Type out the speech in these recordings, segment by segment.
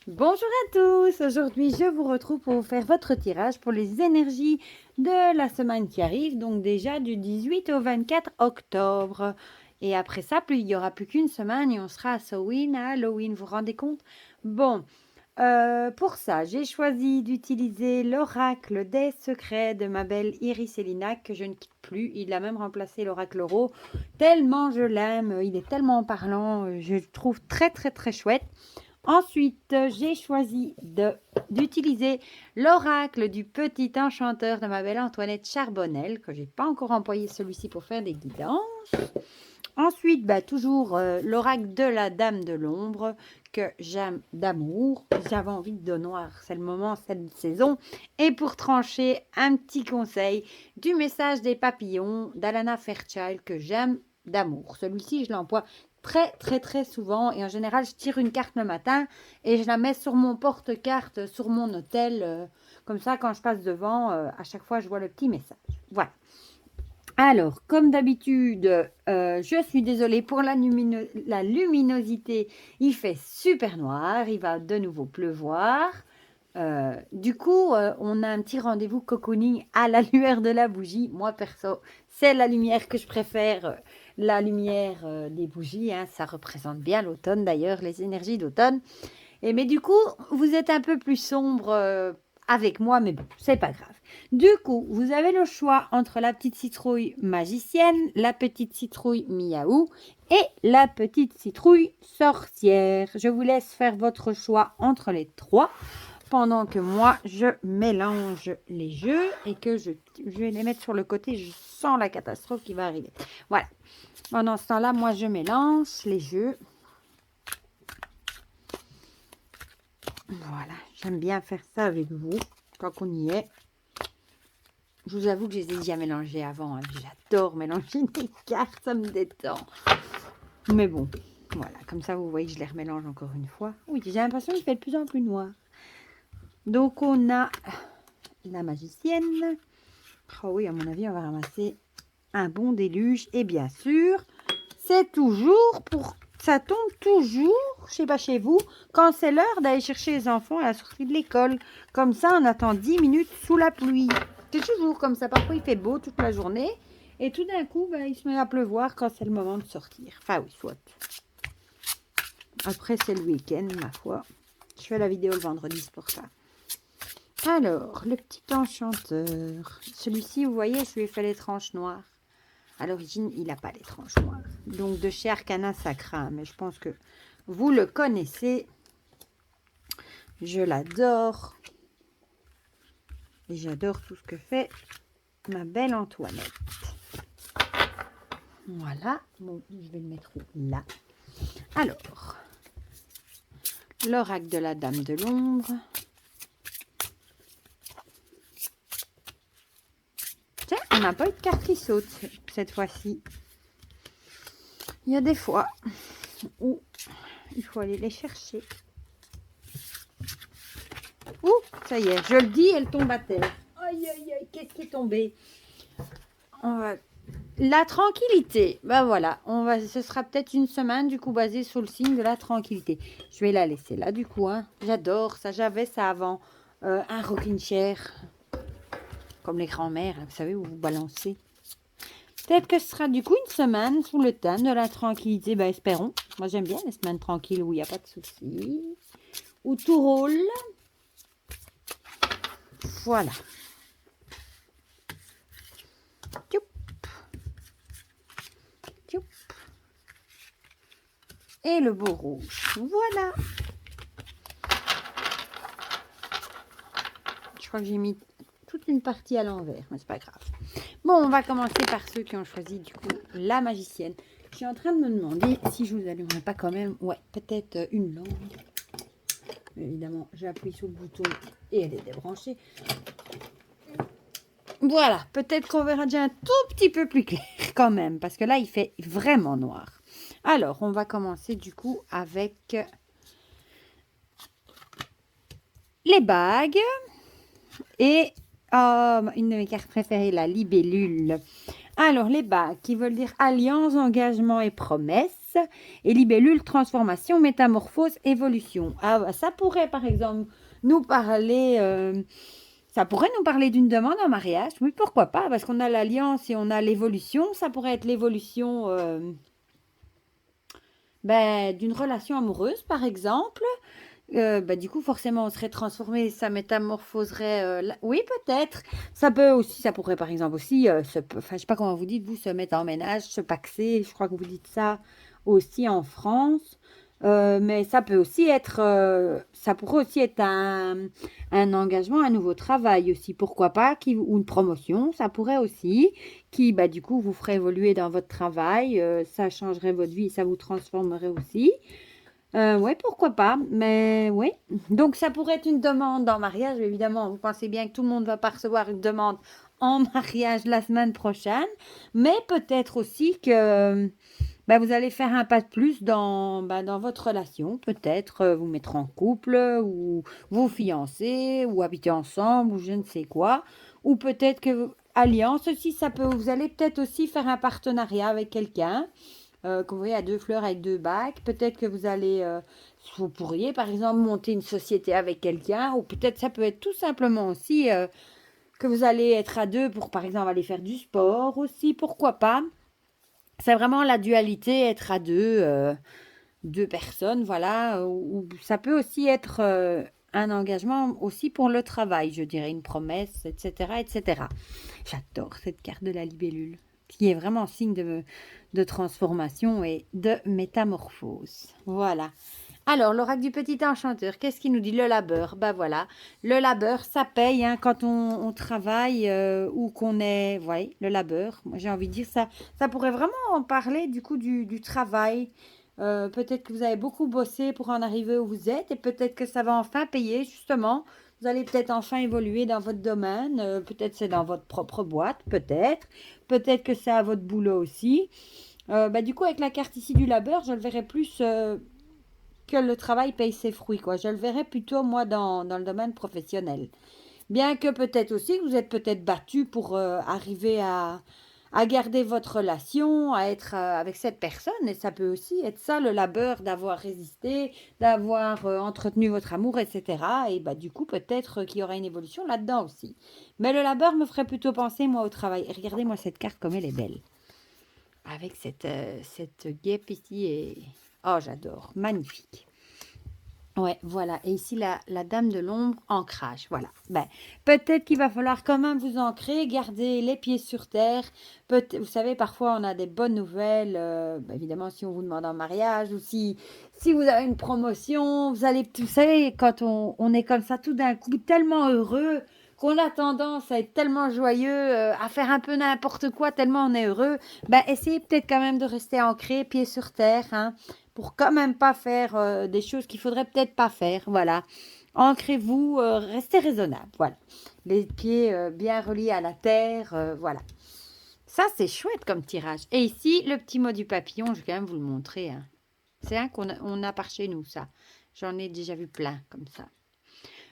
Bonjour à tous, aujourd'hui je vous retrouve pour vous faire votre tirage pour les énergies de la semaine qui arrive, donc déjà du 18 au 24 octobre. Et après ça, il n'y aura plus qu'une semaine et on sera à Samhain, à Halloween, vous vous rendez compte? Bon, pour ça, j'ai choisi d'utiliser l'oracle des secrets de ma belle Iris Elina que je ne quitte plus. Il a même remplacé l'oracle Oro, tellement je l'aime, il est tellement parlant, je le trouve très très très chouette. Ensuite, j'ai choisi d'utiliser l'oracle du petit enchanteur de ma belle Antoinette Charbonnel, que je n'ai pas encore employé celui-ci pour faire des guidances. Ensuite, toujours l'oracle de la Dame de l'Ombre, que j'aime d'amour. J'avais envie de noir, c'est le moment, cette saison. Et pour trancher, un petit conseil du message des papillons d'Alana Fairchild, que j'aime d'amour. Celui-ci, je l'emploie très très très souvent et en général je tire une carte le matin et je la mets sur mon porte-carte sur mon hôtel, comme ça quand je passe devant, à chaque fois je vois le petit message. Voilà. Alors, comme d'habitude, je suis désolée pour la luminosité, il fait super noir, il va de nouveau pleuvoir. Du coup, on a un petit rendez-vous cocooning à la lueur de la bougie. Moi, perso, c'est la lumière que je préfère, la lumière des bougies. Hein, ça représente bien l'automne d'ailleurs, les énergies d'automne. Mais du coup, vous êtes un peu plus sombre avec moi, mais bon, c'est pas grave. Du coup, vous avez le choix entre la petite citrouille magicienne, la petite citrouille miaou et la petite citrouille sorcière. Je vous laisse faire votre choix entre les trois pendant que moi, je mélange les jeux et que je vais les mettre sur le côté. Je sens la catastrophe qui va arriver. Voilà. Pendant ce temps-là, moi, je mélange les jeux. Voilà, j'aime bien faire ça avec vous, quand on y est. Je vous avoue que je les ai déjà mélangés avant. Hein. J'adore mélanger des cartes, ça me détend. Mais bon, voilà, comme ça vous voyez que je les remélange encore une fois. Oui, j'ai l'impression qu'il fait de plus en plus noir. Donc on a la magicienne. Oh oui, à mon avis, on va ramasser un bon déluge. Et bien sûr, c'est toujours pour... Ça tombe toujours, je sais pas chez vous, quand c'est l'heure d'aller chercher les enfants à la sortie de l'école. Comme ça, on attend 10 minutes sous la pluie. C'est toujours comme ça. Parfois, il fait beau toute la journée. Et tout d'un coup, il se met à pleuvoir quand c'est le moment de sortir. Enfin oui, soit. Après, c'est le week-end, ma foi. Je fais la vidéo le vendredi, c'est pour ça. Alors, le petit enchanteur. Celui-ci, vous voyez, je lui ai fait les tranches noires. À l'origine, il n'a pas les tranches noires. Donc, de chez Arcana Sacra. Mais je pense que vous le connaissez. Je l'adore. Et j'adore tout ce que fait ma belle Antoinette. Voilà. Bon, je vais le mettre là. Alors, l'oracle de la Dame de l'Ombre. Tiens, on n'a pas eu de carte qui saute cette fois-ci. Il y a des fois où il faut aller les chercher. Ouh, ça y est, je le dis, elle tombe à terre. Aïe, aïe, aïe, qu'est-ce qui est tombé? La tranquillité. Ben voilà, ce sera peut-être une semaine du coup basée sur le signe de la tranquillité. Je vais la laisser là du coup. Hein. J'adore ça, j'avais ça avant. Un rocking chair. Comme les grands-mères, vous savez, où vous balancez. Peut-être que ce sera du coup une semaine sous le thème de la tranquillité. Ben espérons. Moi j'aime bien les semaines tranquilles où il n'y a pas de soucis. Où tout roule. Voilà. Tchoup. Tchoup. Et le beau rouge. Voilà. Je crois que j'ai mis toute une partie à l'envers, mais c'est pas grave. Bon, on va commencer par ceux qui ont choisi du coup la magicienne. Je suis en train de me demander si je vous allumerai pas quand même, ouais, peut-être une lampe. Évidemment, j'appuie sur le bouton et elle est débranchée. Voilà, peut-être qu'on verra déjà un tout petit peu plus clair quand même, parce que là, il fait vraiment noir. Alors, on va commencer du coup avec les bagues et une de mes cartes préférées, la libellule. Alors, les bagues qui veulent dire alliance, engagement et promesse. Et libellule, transformation, métamorphose, évolution. Ah, bah, ça pourrait, par exemple, nous parler... ça pourrait nous parler d'une demande en mariage. Oui, pourquoi pas? Parce qu'on a l'alliance et on a l'évolution. Ça pourrait être l'évolution d'une relation amoureuse, par exemple. Du coup, forcément, on serait transformé, ça métamorphoserait. Oui, peut-être. Ça peut aussi, ça pourrait, par exemple, aussi, enfin, je sais pas comment vous dites, vous, se mettre en ménage, se paxer. Je crois que vous dites ça aussi en France. Mais ça peut aussi être, ça pourrait aussi être un engagement, un nouveau travail aussi, pourquoi pas, ou une promotion, ça pourrait aussi, qui, du coup, vous ferait évoluer dans votre travail, ça changerait votre vie, ça vous transformerait aussi. Oui, pourquoi pas, mais oui. Donc, ça pourrait être une demande en mariage, évidemment. Vous pensez bien que tout le monde ne va pas recevoir une demande en mariage la semaine prochaine, mais peut-être aussi que vous allez faire un pas de plus dans votre relation. Peut-être vous mettre en couple, ou vous fiancer, ou habiter ensemble, ou je ne sais quoi. Ou peut-être que alliance aussi, vous allez peut-être aussi faire un partenariat avec quelqu'un. Que vous voyez à 2 fleurs avec 2 bacs. Peut-être que vous pourriez par exemple monter une société avec quelqu'un, ou peut-être ça peut être tout simplement aussi que vous allez être à 2 pour par exemple aller faire du sport aussi, pourquoi pas. C'est vraiment la dualité, être à 2 personnes, voilà. Ou ça peut aussi être un engagement aussi pour le travail, je dirais, une promesse, etc., etc. J'adore cette carte de la libellule, qui est vraiment signe de transformation et de métamorphose. Voilà. Alors, l'oracle du petit enchanteur, qu'est-ce qu'il nous dit? Le labeur. Voilà. Le labeur, ça paye quand on travaille ou qu'on est... Oui, le labeur. Moi, j'ai envie de dire ça. Ça pourrait vraiment en parler du coup du travail. Peut-être que vous avez beaucoup bossé pour en arriver où vous êtes, et peut-être que ça va enfin payer, justement. Vous allez peut-être enfin évoluer dans votre domaine. Peut-être c'est dans votre propre boîte, peut-être. Peut-être que c'est à votre boulot aussi. Du coup, avec la carte ici du labeur, je le verrai plus que le travail paye ses fruits, quoi. Je le verrai plutôt, moi, dans le domaine professionnel. Bien que peut-être aussi, vous êtes peut-être battu pour arriver à garder votre relation, à être avec cette personne. Et ça peut aussi être ça, le labeur, d'avoir résisté, d'avoir entretenu votre amour, etc. Et du coup, peut-être qu'il y aura une évolution là-dedans aussi. Mais le labeur me ferait plutôt penser, moi, au travail. Et regardez-moi cette carte, comme elle est belle. Avec cette guêpe ici. Et... oh, j'adore. Magnifique. Ouais, voilà. Et ici, la dame de l'ombre, ancrage. Voilà. Peut-être qu'il va falloir quand même vous ancrer, garder les pieds sur terre. Vous savez, parfois, on a des bonnes nouvelles. Évidemment, si on vous demande un mariage, ou si vous avez une promotion, vous savez, quand on est comme ça, tout d'un coup, tellement heureux, qu'on a tendance à être tellement joyeux, à faire un peu n'importe quoi, tellement on est heureux. Essayez peut-être quand même de rester ancré, pieds sur terre, hein, pour quand même pas faire des choses qu'il faudrait peut-être pas faire. Voilà. Ancrez-vous, restez raisonnable. Voilà. Les pieds bien reliés à la terre. Voilà. Ça, c'est chouette comme tirage. Et ici, le petit mot du papillon, je vais quand même vous le montrer. Hein. C'est un qu'on a par chez nous, ça. J'en ai déjà vu plein comme ça.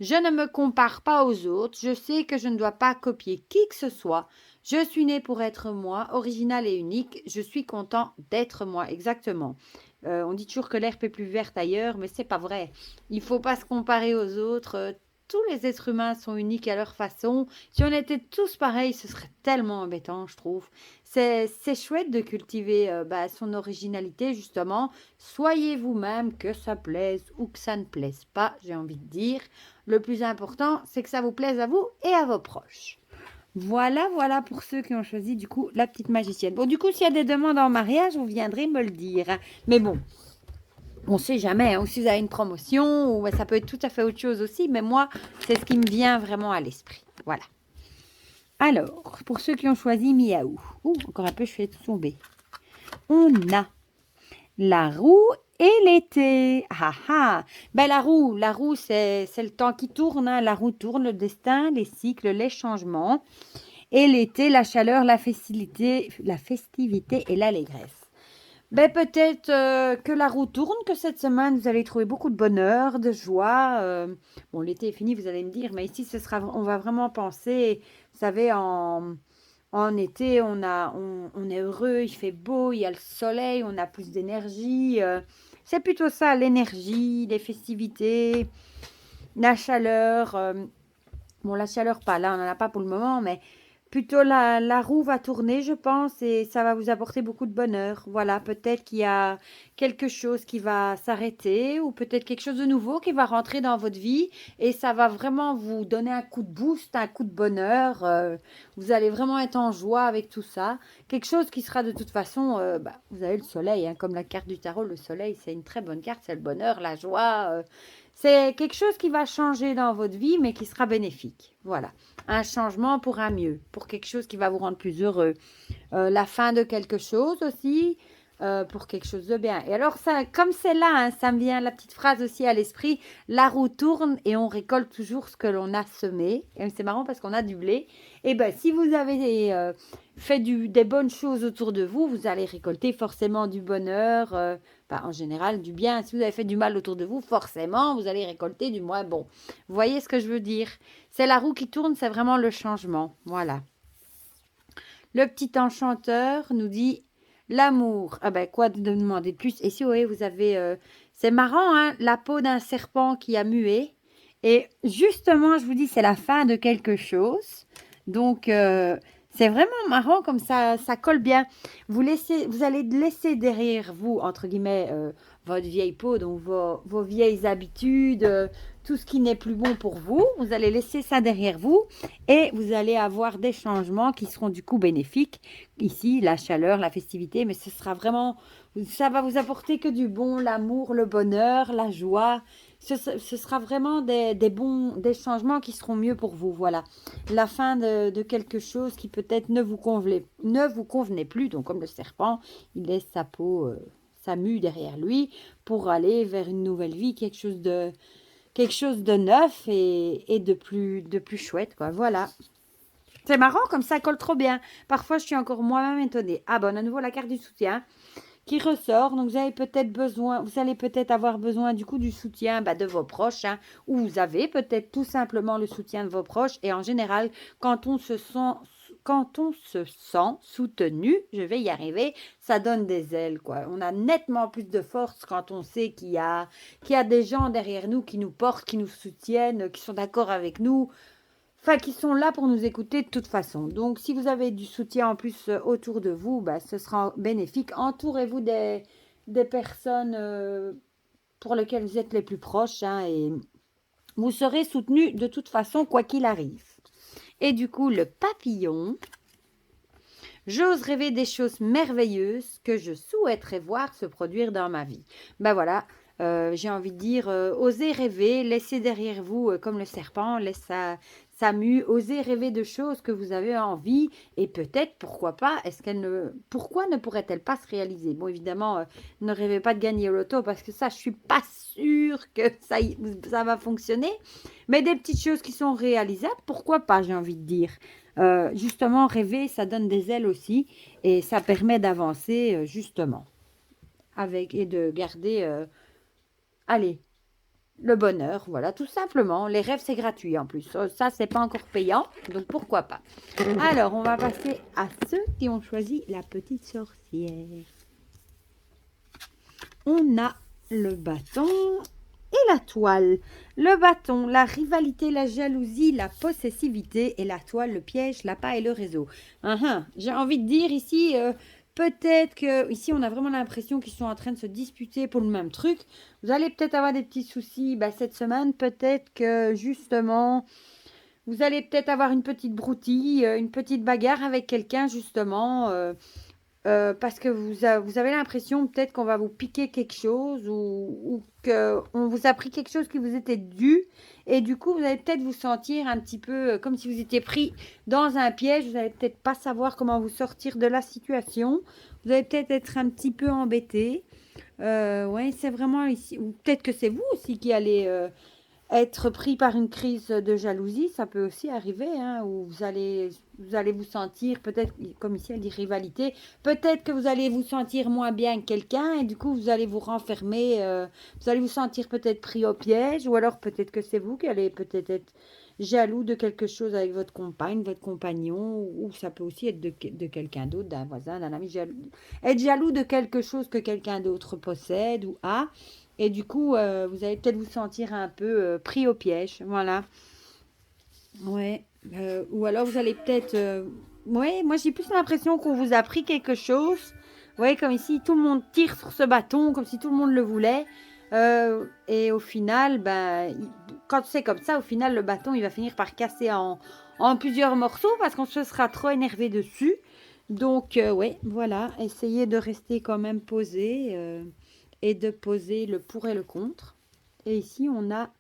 Je ne me compare pas aux autres. Je sais que je ne dois pas copier qui que ce soit. Je suis née pour être moi, original et unique. Je suis content d'être moi, exactement. On dit toujours que l'herbe est plus verte ailleurs, mais c'est pas vrai. Il faut pas se comparer aux autres. Tous les êtres humains sont uniques à leur façon. Si on était tous pareils, ce serait tellement embêtant, je trouve. C'est chouette de cultiver son originalité, justement. Soyez vous-même, que ça plaise ou que ça ne plaise pas, j'ai envie de dire. Le plus important, c'est que ça vous plaise à vous et à vos proches. Voilà pour ceux qui ont choisi, du coup, la petite magicienne. Bon, du coup, s'il y a des demandes en mariage, vous viendrez me le dire. Hein. Mais bon, on ne sait jamais. Hein. Ou si vous avez une promotion, ou ça peut être tout à fait autre chose aussi. Mais moi, c'est ce qui me vient vraiment à l'esprit. Voilà. Alors, pour ceux qui ont choisi Miaou. Encore un peu, je fais tout tomber. On a la roue et l'été. La roue, c'est le temps qui tourne. Hein. La roue tourne, le destin, les cycles, les changements. Et l'été, la chaleur, la festivité et l'allégresse. Peut-être que la roue tourne, que cette semaine, vous allez trouver beaucoup de bonheur, de joie. L'été est fini, vous allez me dire, mais ici, on va vraiment penser, vous savez, en En été, on est heureux, il fait beau, il y a le soleil, on a plus d'énergie. C'est plutôt ça, l'énergie, les festivités, la chaleur. Bon, la chaleur, pas là, on n'en a pas pour le moment, mais plutôt la roue va tourner, je pense, et ça va vous apporter beaucoup de bonheur. Voilà, peut-être qu'il y a quelque chose qui va s'arrêter ou peut-être quelque chose de nouveau qui va rentrer dans votre vie et ça va vraiment vous donner un coup de boost, un coup de bonheur. Vous allez vraiment être en joie avec tout ça. Quelque chose qui sera de toute façon, vous avez le soleil, hein, comme la carte du tarot, le soleil, c'est une très bonne carte, c'est le bonheur, la joie. C'est quelque chose qui va changer dans votre vie, mais qui sera bénéfique. Voilà, un changement pour un mieux, pour quelque chose qui va vous rendre plus heureux. La fin de quelque chose aussi, pour quelque chose de bien. Et alors, ça, comme c'est là, hein, ça me vient la petite phrase aussi à l'esprit, la roue tourne et on récolte toujours ce que l'on a semé. Et c'est marrant parce qu'on a du blé. Et bien, si vous avez fait des bonnes choses autour de vous, vous allez récolter forcément du bonheur, en général du bien. Si vous avez fait du mal autour de vous, forcément, vous allez récolter du moins bon. Vous voyez ce que je veux dire? C'est la roue qui tourne, c'est vraiment le changement. Voilà. Le petit enchanteur nous dit l'amour. Ah ben quoi de demander de plus? Et si oui, vous avez... c'est marrant, hein, la peau d'un serpent qui a mué. Et justement, je vous dis, c'est la fin de quelque chose. Donc, c'est vraiment marrant comme ça colle bien. Vous allez laisser derrière vous, entre guillemets, votre vieille peau, donc vos vieilles habitudes, tout ce qui n'est plus bon pour vous. Vous allez laisser ça derrière vous et vous allez avoir des changements qui seront du coup bénéfiques. Ici, la chaleur, la festivité, mais ce sera vraiment, ça va vous apporter que du bon, l'amour, le bonheur, la joie. Ce sera vraiment des changements qui seront mieux pour vous. Voilà, la fin de quelque chose qui peut-être ne vous convenait plus. Donc comme le serpent, il laisse sa peau, sa mue derrière lui pour aller vers une nouvelle vie, quelque chose de neuf et de plus chouette, quoi. Voilà. C'est marrant, comme ça colle trop bien. Parfois, je suis encore moi-même étonnée. Ah bon, à nouveau la carte du soutien qui ressort. Donc, vous allez peut-être avoir besoin du coup du soutien de vos proches, hein, ou vous avez peut-être tout simplement le soutien de vos proches. Et en général, quand on se sent soutenu, je vais y arriver, ça donne des ailes, quoi. On a nettement plus de force quand on sait qu'il y a des gens derrière nous qui nous portent, qui nous soutiennent, qui sont d'accord avec nous. Enfin, qui sont là pour nous écouter de toute façon. Donc, si vous avez du soutien en plus autour de vous, ce sera bénéfique. Entourez-vous des personnes pour lesquelles vous êtes les plus proches, hein, et vous serez soutenu de toute façon, quoi qu'il arrive. Et du coup, le papillon. J'ose rêver des choses merveilleuses que je souhaiterais voir se produire dans ma vie. Ben voilà, j'ai envie de dire, osez rêver, laissez derrière vous, comme le serpent, laisse sa mue, osez rêver de choses que vous avez envie et peut-être, pourquoi pas, pourquoi ne pourrait-elle pas se réaliser? Bon, évidemment, ne rêvez pas de gagner au loto parce que ça, je suis pas sûre que ça va fonctionner, mais des petites choses qui sont réalisables, pourquoi pas, j'ai envie de dire. Justement, rêver, ça donne des ailes aussi et ça permet d'avancer justement et de garder, allez, le bonheur, voilà, tout simplement. Les rêves, c'est gratuit en plus. Ça, c'est pas encore payant, donc pourquoi pas. Alors, on va passer à ceux qui ont choisi la petite sorcière. On a le bâton et la toile. Le bâton, la rivalité, la jalousie, la possessivité et la toile, le piège, l'appât et le réseau. J'ai envie de dire ici, peut-être que ici on a vraiment l'impression qu'ils sont en train de se disputer pour le même truc. Vous allez peut-être avoir des petits soucis cette semaine. Peut-être que justement, vous allez peut-être avoir une petite broutille, une petite bagarre avec quelqu'un justement. Parce que vous avez l'impression peut-être qu'on va vous piquer quelque chose ou qu'on vous a pris quelque chose qui vous était dû et du coup vous allez peut-être vous sentir un petit peu comme si vous étiez pris dans un piège, vous n'allez peut-être pas savoir comment vous sortir de la situation, vous allez peut-être être un petit peu embêté, ouais, c'est vraiment ici, ou peut-être que c'est vous aussi qui allez être pris par une crise de jalousie, ça peut aussi arriver, hein, où vous allez vous sentir, peut-être, comme ici elle dit rivalité, peut-être que vous allez vous sentir moins bien que quelqu'un et du coup vous allez vous renfermer, vous allez vous sentir peut-être pris au piège ou alors peut-être que c'est vous qui allez peut-être être jaloux de quelque chose avec votre compagne, votre compagnon ou ça peut aussi être de quelqu'un d'autre, d'un voisin, d'un ami, être jaloux de quelque chose que quelqu'un d'autre possède ou a. Et du coup, vous allez peut-être vous sentir un peu pris au piège. Voilà. Ouais. Ou alors vous allez peut-être. Ouais, moi j'ai plus l'impression qu'on vous a pris quelque chose. Vous voyez, comme ici, tout le monde tire sur ce bâton, comme si tout le monde le voulait. Et au final, ben, quand c'est comme ça, au final, le bâton, il va finir par casser en plusieurs morceaux parce qu'on se sera trop énervé dessus. Donc, ouais, voilà. Essayez de rester quand même posé. Et de poser le pour et le contre. Et ici, on a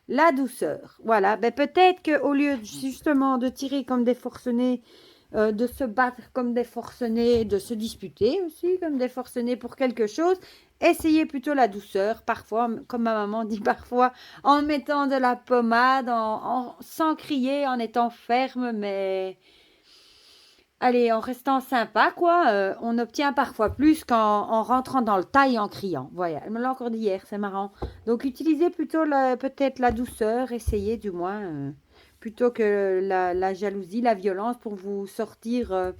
la douceur. Voilà, ben peut-être qu'au lieu justement de tirer comme des forcenés, de se battre comme des forcenés, de se disputer aussi comme des forcenés pour quelque chose, essayez plutôt la douceur. Parfois, comme ma maman dit parfois, en mettant de la pommade, sans crier, en étant ferme, mais allez, en restant sympa, quoi, on obtient parfois plus qu'en rentrant dans le tas et en criant. Voilà, elle me l'a encore dit hier, c'est marrant. Donc, utilisez plutôt peut-être la douceur, essayez du moins, plutôt que la jalousie, la violence pour vous sortir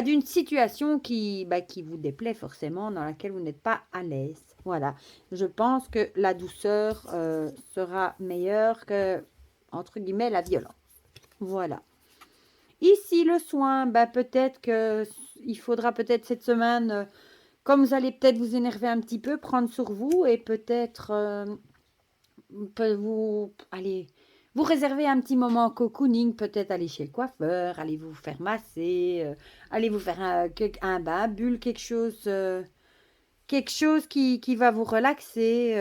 d'une situation qui vous déplaît forcément, dans laquelle vous n'êtes pas à l'aise. Voilà, je pense que la douceur sera meilleure que, entre guillemets, la violence. Voilà. Ici, le soin, peut-être qu'il faudra peut-être cette semaine, comme vous allez peut-être vous énerver un petit peu, prendre sur vous et peut-être vous réserver un petit moment cocooning, peut-être aller chez le coiffeur, aller vous faire masser, aller vous faire un bain bulle, quelque chose qui va vous relaxer.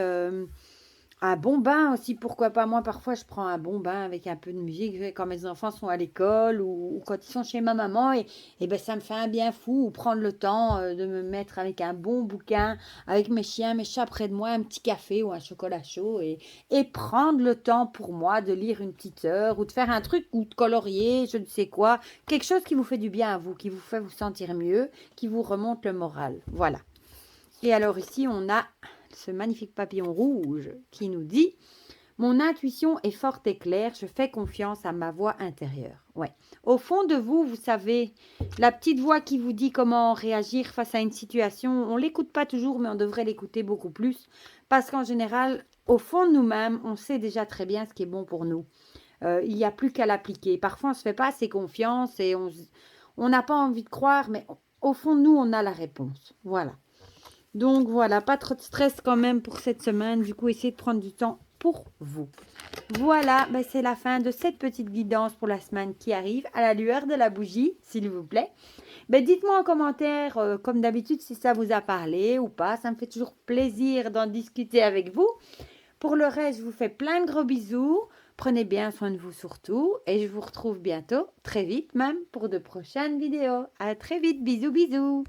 Un bon bain aussi, pourquoi pas. Moi, parfois, je prends un bon bain avec un peu de musique quand mes enfants sont à l'école ou quand ils sont chez ma maman. Et ben, ça me fait un bien fou. Ou prendre le temps de me mettre avec un bon bouquin, avec mes chiens, mes chats près de moi, un petit café ou un chocolat chaud. Et prendre le temps pour moi de lire une petite heure ou de faire un truc ou de colorier, je ne sais quoi. Quelque chose qui vous fait du bien à vous, qui vous fait vous sentir mieux, qui vous remonte le moral. Voilà. Et alors ici, on a ce magnifique papillon rouge qui nous dit « Mon intuition est forte et claire, je fais confiance à ma voix intérieure. » Ouais. Au fond de vous, vous savez, la petite voix qui vous dit comment réagir face à une situation, on ne l'écoute pas toujours, mais on devrait l'écouter beaucoup plus. Parce qu'en général, au fond de nous-mêmes, on sait déjà très bien ce qui est bon pour nous. Il n'y a plus qu'à l'appliquer. Parfois, on ne se fait pas assez confiance et on n'a pas envie de croire, mais au fond de nous, on a la réponse. Voilà. Donc voilà, pas trop de stress quand même pour cette semaine. Du coup, essayez de prendre du temps pour vous. Voilà, c'est la fin de cette petite guidance pour la semaine qui arrive à la lueur de la bougie, s'il vous plaît. Dites-moi en commentaire, comme d'habitude, si ça vous a parlé ou pas. Ça me fait toujours plaisir d'en discuter avec vous. Pour le reste, je vous fais plein de gros bisous. Prenez bien soin de vous surtout. Et je vous retrouve bientôt, très vite même, pour de prochaines vidéos. À très vite, bisous bisous.